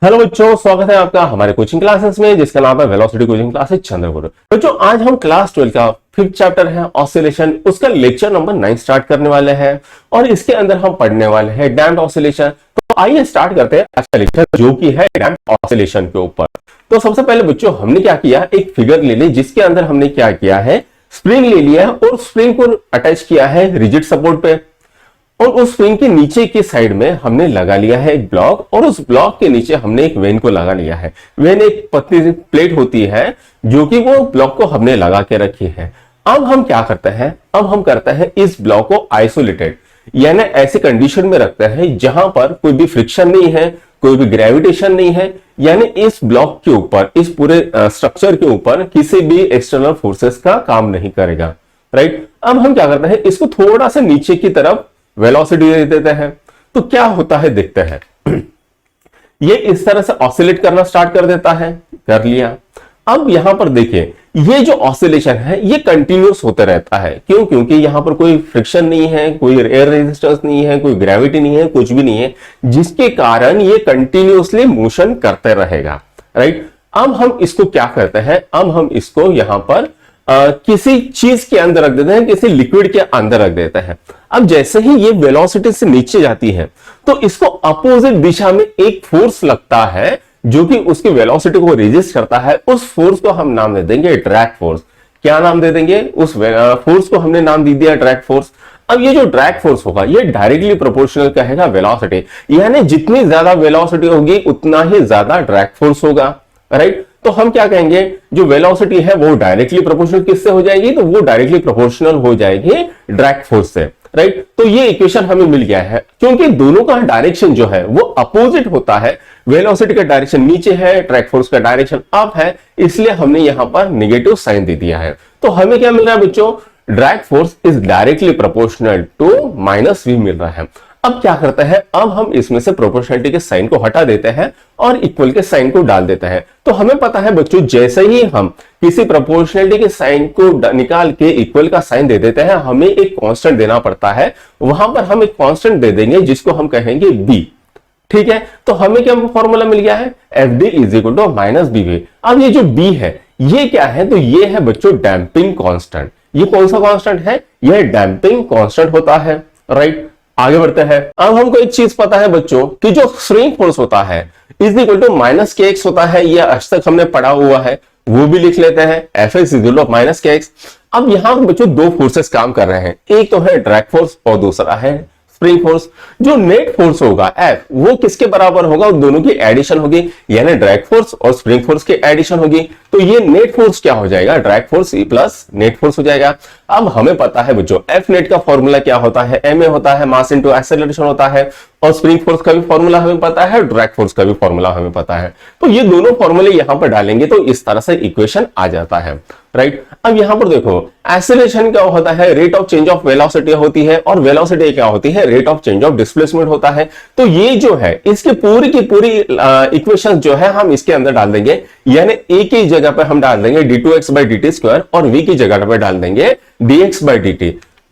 Hello बच्चों, स्वागत है आपका हमारे कोचिंग क्लासेस में जिसका नाम है वेलोसिटी कोचिंग क्लासेस चंद्रपुर। बच्चों आज हम क्लास 12 का 5th चैप्टर है ऑसिलेशन, उसका लेक्चर नंबर 9 स्टार्ट करने वाले हैं और इसके अंदर हम पढ़ने वाले हैं डैम्प्ड ऑसिलेशन। तो आइए स्टार्ट करते हैं आज का लेक्चर जो कि है डैम्प्ड ऑसिलेशन के ऊपर। तो सबसे पहले बच्चों हमने क्या किया, एक फिगर ले ली जिसके अंदर हमने क्या किया है, स्प्रिंग ले लिया है और स्प्रिंग को अटैच किया है रिजिड सपोर्ट पे और उस स्प्रिंग के नीचे की साइड में हमने लगा लिया है एक ब्लॉक और उस ब्लॉक के नीचे हमने एक वेन को लगा लिया है। वेन एक पतली प्लेट होती है जो कि वो ब्लॉक को हमने लगा के रखी है। अब हम क्या करते हैं, अब हम करते हैं इस ब्लॉक को आइसोलेटेड, यानी ऐसे कंडीशन में रखते हैं जहां पर कोई भी फ्रिक्शन नहीं है, कोई भी ग्रेविटेशन नहीं है, यानी इस ब्लॉक के ऊपर, इस पूरे स्ट्रक्चर के ऊपर किसी भी एक्सटर्नल फोर्सेस का काम नहीं करेगा। राइट, अब हम क्या करते हैं, इसको थोड़ा सा नीचे की तरफ वेलोसिटी दे देते हैं तो क्या होता है देखते हैं। ये इस तरह से ऑसिलेट करना स्टार्ट कर देता है, कर लिया। अब यहां पर देखिए ये जो ऑसिलेशन है ये कंटिन्यूस होता रहता है। क्यों? क्योंकि यहां पर कोई फ्रिक्शन नहीं है, कोई एयर रेजिस्टेंस नहीं है, कोई ग्रेविटी नहीं है, कुछ भी नहीं है, जिसके कारण ये कंटिन्यूसली मोशन करते रहेगा। राइट, अब हम इसको क्या करते हैं, अब हम इसको यहां पर किसी चीज के अंदर रख देते हैं, किसी लिक्विड के अंदर रख देते हैं। अब जैसे ही ये वेलोसिटी से नीचे जाती है तो इसको अपोजिट दिशा में एक फोर्स लगता है जो कि उसकी वेलोसिटी को रेजिस्ट करता है। उस फोर्स को हम नाम दे देंगे ड्रैग फोर्स। क्या नाम दे देंगे? उस फोर्स को हमने नाम दे दिया ड्रैग फोर्स। अब ये जो ड्रैग फोर्स होगा ये डायरेक्टली प्रोपोर्शनल कहेगा वेलोसिटी, यानी जितनी ज्यादा वेलोसिटी होगी उतना ही ज्यादा ड्रैग फोर्स होगा। राइट, तो हम क्या कहेंगे, जो वेलोसिटी है वो डायरेक्टली प्रोपोर्शनल किससे हो जाएगी, तो वो डायरेक्टली प्रोपोर्शनल हो जाएगी ड्रैग फोर्स से। राइट, तो ये इक्वेशन हमें मिल गया है। क्योंकि दोनों का डायरेक्शन जो है वो अपोजिट होता है, वेलोसिटी का डायरेक्शन नीचे है, ड्रैग फोर्स का डायरेक्शन अप है, इसलिए हमने यहां पर नेगेटिव साइन दे दिया है। तो हमें क्या मिल रहा है बच्चों, drag force is directly proportional to -v मिल रहा है। अब क्या करते हैं, अब हम इसमें से प्रोपोर्शनलिटी के साइन को हटा देते हैं और इक्वल के साइन को डाल देते हैं। तो हमें पता है बच्चों, जैसे ही हम किसी प्रोपोर्शनलिटी के साइन को निकाल के इक्वल का साइन दे देते हैं, हमें एक कांस्टेंट देना पड़ता है। वहां पर हम एक कांस्टेंट दे देंगे जिसको हम कहेंगे b। ठीक है, तो हमें क्या फॉर्मूला मिल गया है, FD = -BV। अब ये जो b है ये क्या है, तो ये है बच्चों डैम्पिंग कांस्टेंट। ये कौन सा कांस्टेंट है, यह डैम्पिंग कांस्टेंट होता है। राइट, आगे बढ़ते हैं। अब हमको एक चीज पता है बच्चों कि जो स्प्रिंग फोर्स होता है -kx होता है, ये आज तक हमने पढ़ा हुआ है, वो भी लिख लेते हैं, Fx -kx। अब यहां बच्चों दो फोर्सेस काम कर रहे हैं, एक तो है ड्रैग फोर्स और दूसरा है स्प्रिंग फोर्स। जो नेट फोर्स होगा F, वो किसके बराबर होगा, उन दोनों की एडिशन होगी, यानी ड्रैग फोर्स और स्प्रिंग फोर्स की एडिशन होगी। तो ये नेट फोर्स क्या हो जाएगा, drag force plus net force हो जाएगा। अब हमें पता है बच्चों F नेट का फॉर्मूला क्या होता है, ma होता है, मास इंटू एक्सेलरेशन होता है, और स्प्रिंग फोर्स का भी फॉर्मूला हमें पता है, ड्रैग फोर्स का भी फॉर्मूला हमें पता है। तो ये दोनों फॉर्मूले यहां पर डालेंगे तो इस तरह से इक्वेशन आ जाता है। राइट, अब यहां पर देखो एक्सेलरेशन क्या होता है, rate of change of velocity होती है, और वेलोसिटी क्या होती है, rate of change of displacement होता है। तो ये जो है इसकी पूरी की पूरी इक्वेशन जो है हम इसके अंदर डाल देंगे, यानी a की जगह पर हम डाल देंगे d2x/dt² और v की जगह पर डाल देंगे dx/dt।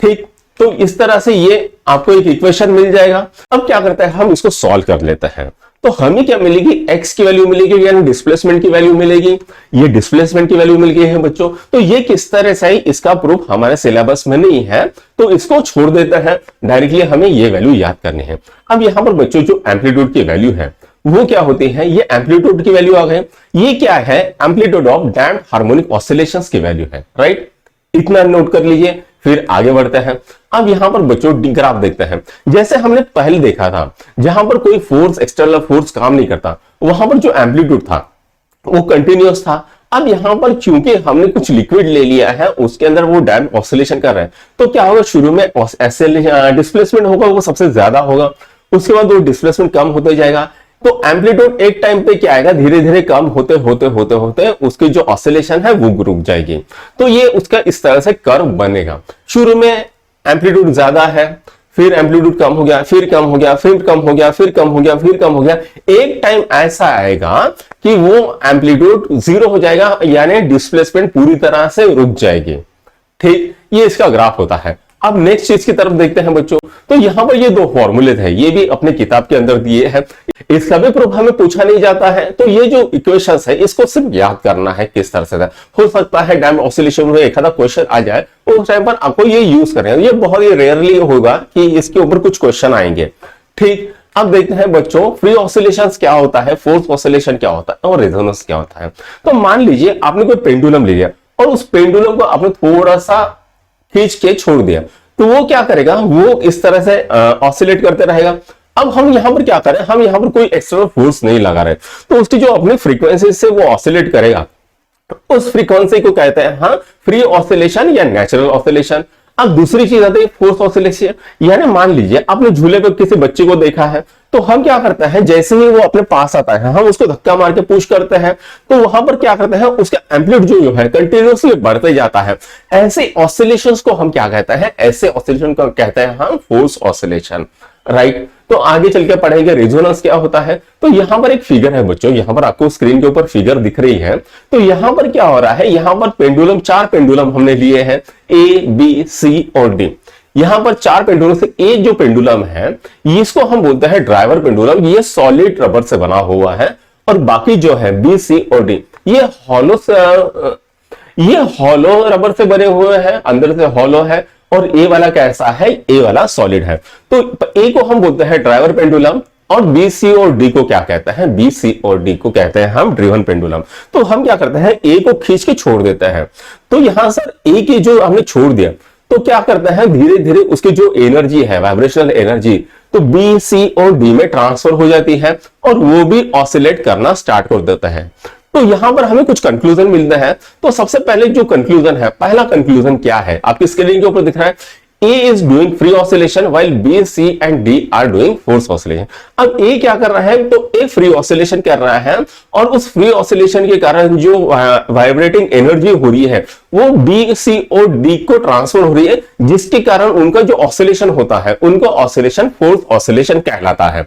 ठीक, तो इस तरह से ये आपको एक इक्वेशन मिल जाएगा। अब क्या करते हैं, हम इसको सॉल्व कर लेते हैं। तो हमें क्या मिलेगी, x की वैल्यू मिलेगी, यानी डिस्प्लेसमेंट की वैल्यू मिलेगी। ये डिस्प्लेसमेंट की वैल्यू मिल गई है बच्चों। तो ये किस तरह से, इसका प्रूफ हमारे सिलेबस में नहीं है तो इसको छोड़ देते हैं, डायरेक्टली हमें ये वैल्यू याद करनी है। अब यहां पर बच्चों जो एम्पलीट्यूड की वैल्यू है वो क्या होती है, ये एम्पलीट्यूड की वैल्यू आ गई। ये क्या है, amplitude of damped harmonic oscillations की वैल्यू है। राइट, इतना नोट कर लीजिए, फिर आगे बढ़ते हैं। अब यहां पर बच्चों ग्राफ देखते हैं। जैसे हमने पहले देखा था, जहां पर कोई फोर्स, एक्सटर्नल फोर्स काम नहीं करता, वहां पर जो एम्पलीट्यूड था वो कंटिन्यूअस था। अब यहां पर चूंकि हमने कुछ लिक्विड ले लिया है, उसके अंदर वो डैम्प ऑसिलेशन कर रहे हैं, तो क्या होगा, शुरू में डिस्प्लेसमेंट होगा वो सबसे ज्यादा होगा, उसके बाद वो डिस्प्लेसमेंट कम होते जाएगा। तो एम्पलीट्यूड एक टाइम पे क्या आएगा, धीरे धीरे कम होते होते होते होते उसकी जो ऑसिलेशन है वो रुक जाएगी। तो ये उसका इस तरह से कर्व बनेगा। शुरू में एम्पलीट्यूड ज्यादा है, फिर एम्पलीट्यूड कम हो गया, फिर कम हो गया, फिर कम हो गया, फिर कम हो गया, फिर कम हो गया। एक टाइम ऐसा आएगा कि वो एम्पलीट्यूड 0 हो जाएगा, यानी डिस्प्लेसमेंट पूरी तरह से रुक जाएगी। ठीक, ये इसका ग्राफ होता है। अब नेक्स्ट चीज की तरफ देखते हैं बच्चों। तो यहाँ पर ये दो फॉर्मूले थे, ये भी अपने किताब के अंदर दिए हैं, इसका भी प्रूफ हमें पूछा नहीं जाता है। तो ये जो इक्वेशंस है इसको सिर्फ याद करना है किस तरह से था। हो सकता है डैम ऑसिलेशन में एक आधा क्वेश्चन आ जाए, उस टाइम पर आपको ये यूज करें। ये बहुत ही रेयरली होगा कि इसके ऊपर कुछ क्वेश्चन आएंगे। ठीक, अब देखते हैं बच्चों फ्री ऑसिलेशंस क्या होता है, फोर्स ऑसिलेशन क्या होता है और रेजोनेंस क्या होता है। तो मान लीजिए आपने कोई पेंडुलम ले लिया और उस पेंडुलम को आपने थोड़ा सा खींच के छोड़ दिया, तो वो क्या करेगा, वो इस तरह से ऑसिलेट करते रहेगा। अब हम यहां पर क्या करें, हम यहां पर कोई एक्सटर्नल फोर्स नहीं लगा रहे, तो उसकी जो अपनी फ्रीक्वेंसी से वो ऑसिलेट करेगा, उस फ्रीक्वेंसी को कहते हैं हाँ फ्री ऑसिलेशन या नेचुरल ऑसिलेशन। अब दूसरी चीज आती है फोर्स ऑसिलेशन, यानी मान लीजिए आपने झूले पर किसी बच्चे को देखा है, तो हम क्या करते हैं, जैसे ही वो अपने पास आता है हम उसको धक्का मार के पुश करते हैं, तो वहां पर क्या करते हैं, उसका एम्पलीट्यूड जो है कंटिन्यूअसली बढ़ते जाता है। ऐसे ऑसिलेशंस को हम क्या कहते हैं, ऐसे ऑसिलेशन को कहते हैं हम फोर्स ऑसिलेशन, राइट। तो आगे चल के पढ़ेंगे रेजोनेंस क्या होता है। तो यहां पर एक फिगर है बच्चों, यहां पर आपको स्क्रीन के ऊपर फिगर दिख रही है। तो यहां पर क्या हो रहा है, यहां पर पेंडुलम, 4 पेंडुलम हमने लिए हैं, ए बी सी और डी। यहां पर 4 पेंडुलम से एक जो पेंडुलम है इसको हम बोलते हैं ड्राइवर पेंडुलम, ये सॉलिड रबर से बना हुआ है। और बाकी जो है बी सी और डी ये हॉलो रबर से बने हुए हैं, अंदर से हॉलो है। और ए वाला कैसा है, ए वाला सॉलिड है। तो ए को हम बोलते हैं ड्राइवर पेंडुलम और बी सी और डी को क्या कहते हैं, बी सी और डी को कहते हैं हम ड्रिवन पेंडुलम। तो हम क्या करते हैं, ए को खींच के छोड़ देते हैं। तो यहां सर ए की जो हमने छोड़ दिया, तो क्या करते हैं धीरे धीरे उसकी जो एनर्जी है, वाइब्रेशनल एनर्जी, तो बी सी और डी में ट्रांसफर हो जाती है और वो भी ऑसिलेट करना स्टार्ट कर देता है। तो यहां पर हमें कुछ कंक्लूजन मिलते हैं। तो सबसे पहले जो कंक्लूजन है, पहला कंक्लूजन क्या है, आपकी स्क्रीन के ऊपर दिख रहा है, A is doing free oscillation while B, C and D are doing force oscillation। अब A क्या कर रहा है, तो A फ्री ऑसिलेशन कर रहा है और उस फ्री ऑसिलेशन के कारण जो वाइब्रेटिंग एनर्जी हो रही है वो B, C और D को ट्रांसफर हो रही है, जिसके कारण उनका जो ऑसिलेशन होता है उनको ऑसिलेशन फोर्स ऑसिलेशन कहलाता है,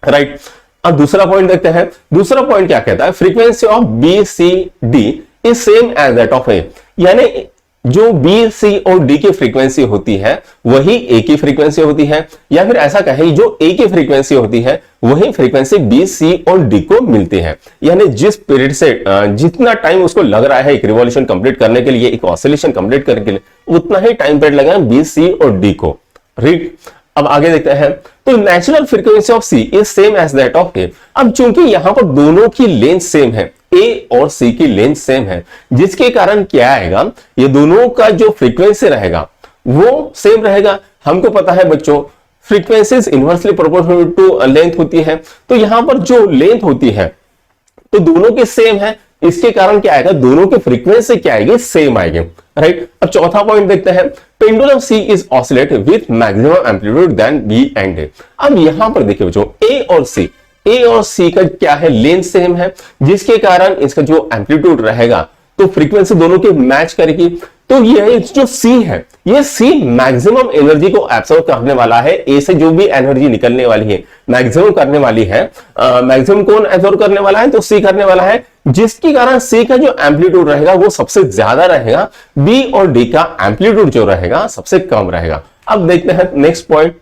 राइट। अब दूसरा पॉइंट देखते हैं। दूसरा पॉइंट क्या कहता है, frequency of B C D is same as that of A, यानी जो बी सी और डी की फ्रीक्वेंसी होती है वही ए की फ्रीक्वेंसी होती है, या फिर ऐसा कहें जो ए की फ्रीक्वेंसी होती है वही फ्रीक्वेंसी बी सी और डी को मिलती है। यानी जिस पीरियड से जितना टाइम उसको लग रहा है एक रिवॉल्यूशन कंप्लीट करने के लिए, एक ऑसिलेशन कंप्लीट करने के लिए, उतना ही टाइम पीरियड लगेगा बी सी और डी को, राइट। अब आगे देखते हैं। तो natural frequency of C is same as that of A. अब चूंकि यहां पर दोनों की लेंथ सेम है, ए और सी की लेंथ सेम है, जिसके कारण क्या आएगा, ये दोनों का जो फ्रीक्वेंसी रहेगा वो सेम रहेगा। हमको पता है बच्चों frequencies inversely proportional to length होती है। तो यहां पर जो लेंथ होती है तो दोनों के सेम है, इसके कारण क्या आएगा, दोनों की फ्रीक्वेंसी क्या आएगी, सेम आएगी, राइट। अब चौथा पॉइंट देखते हैं। Pendulum C is oscillate with maximum amplitude then B and A. अब यहां पर देखिए बच्चों ए और सी का क्या है, लेंथ सेम है, जिसके कारण इसका जो एम्पलीट्यूड रहेगा तो फ्रीक्वेंसी दोनों की मैच करेगी। तो ये जो सी है, ये सी मैक्सिमम एनर्जी को एब्सॉर्ब करने वाला है। ए से जो भी एनर्जी निकलने वाली है मैक्सिमम करने वाली है। मैक्सिमम कौन एब्सॉर्ब करने वाला है, तो सी करने वाला है, जिसके कारण सी का जो एम्पलीट्यूड रहेगा वो सबसे ज्यादा रहेगा, बी और डी का एम्पलीट्यूड जो रहेगा सबसे कम रहेगा। अब देखते हैं नेक्स्ट पॉइंट।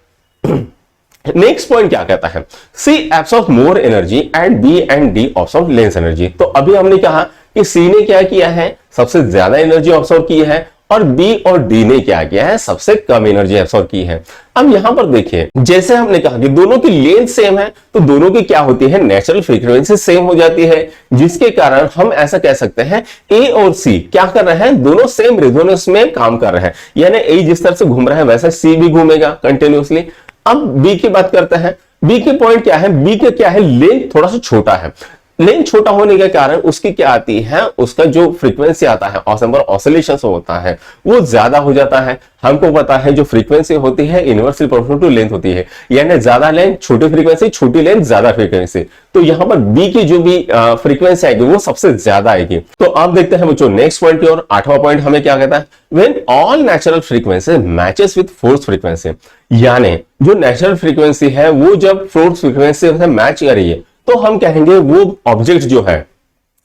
नेक्स्ट पॉइंट क्या कहता है, C absorb more energy and B and D absorb less energy. तो अभी हमने कहा कि सी ने क्या किया है, सबसे ज्यादा एनर्जी ऑब्सॉर्ब की है, और बी और डी ने क्या किया है, सबसे कम एनर्जी एब्सॉर्ब की है। अब यहां पर देखिए, जैसे हमने कहा कि दोनों की लेंथ सेम है, तो दोनों की क्या होती है, नेचुरल फ्रीक्वेंसी सेम हो जाती है, जिसके कारण हम ऐसा कह सकते हैं ए और सी क्या कर रहे हैं, दोनों सेम रेजोनेंस में काम कर रहे हैं। यानी ए जिस तरह से घूम रहा है वैसा सी भी घूमेगा कंटिन्यूअसली। अब बी की बात करते हैं। बी के पॉइंट क्या है, बी का क्या है, लेंथ थोड़ा सा छोटा है। लेंथ छोटा होने के कारण उसकी क्या आती है, उसका जो फ्रीक्वेंसी आता है ऑसिलेशन होता है वो ज्यादा हो जाता है। हमको पता है जो फ्रीक्वेंसी होती है इनवर्सली प्रोपोर्शनल टू लेंथ होती है, यानी ज्यादा लेंथ छोटी फ्रीक्वेंसी, छोटी लेंथ ज्यादा फ्रीक्वेंसी। तो यहां पर बी की जो भी फ्रीक्वेंसी आएगी वो सबसे ज्यादा आएगी। तो आप देखते हैं बच्चों नेक्स्ट पॉइंट की ओर। 8वां पॉइंट हमें क्या कहता है, when all natural frequency matches with force frequency, यानी जो नेचुरल फ्रीक्वेंसी है वो जब फोर्स फ्रीक्वेंसी से मैच करेगी तो हम कहेंगे वो ऑब्जेक्ट जो है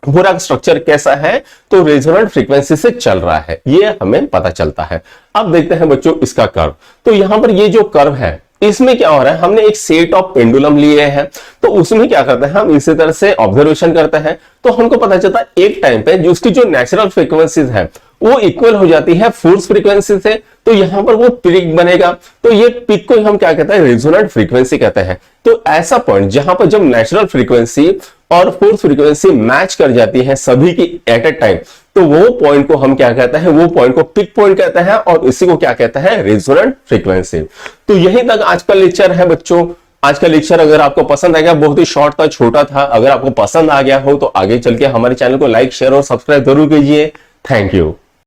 पूरा स्ट्रक्चर कैसा है, तो रेजोनेंट फ्रीक्वेंसी से चल रहा है, ये हमें पता चलता है। अब देखते हैं बच्चों इसका कर्व। तो यहां पर ये जो कर्व है इसमें क्या हो रहा है, हमने एक सेट ऑफ पेंडुलम लिए हैं, तो उसमें क्या करते हैं हम इसी तरह से ऑब्जर्वेशन करते हैं, तो हमको पता चलता है एक टाइम पे जो उसकी जो नेचुरल फ्रीक्वेंसीज है वो इक्वल हो जाती है फोर्स फ्रीक्वेंसी से, तो यहां पर वो पीक बनेगा, तो ये पीक को हम क्या कहते हैं, रेजोनेंट फ्रीक्वेंसी कहते हैं। तो ऐसा पॉइंट जहां पर जब नेचुरल फ्रीक्वेंसी और फोर्स फ्रीक्वेंसी मैच कर जाती है सभी की एट ए टाइम, तो वो पॉइंट को हम क्या कहते हैं, वो पॉइंट को पिक पॉइंट कहते हैं और इसी को क्या कहते हैं, रेजोनेंट फ्रीक्वेंसी। तो यहीं तक आज का लेक्चर है बच्चों। आज का लेक्चर अगर आपको पसंद आ गया, बहुत ही शॉर्ट था, छोटा था, अगर आपको पसंद आ गया हो तो आगे चल के हमारे चैनल को लाइक शेयर और सब्सक्राइब जरूर कीजिए। Thank you.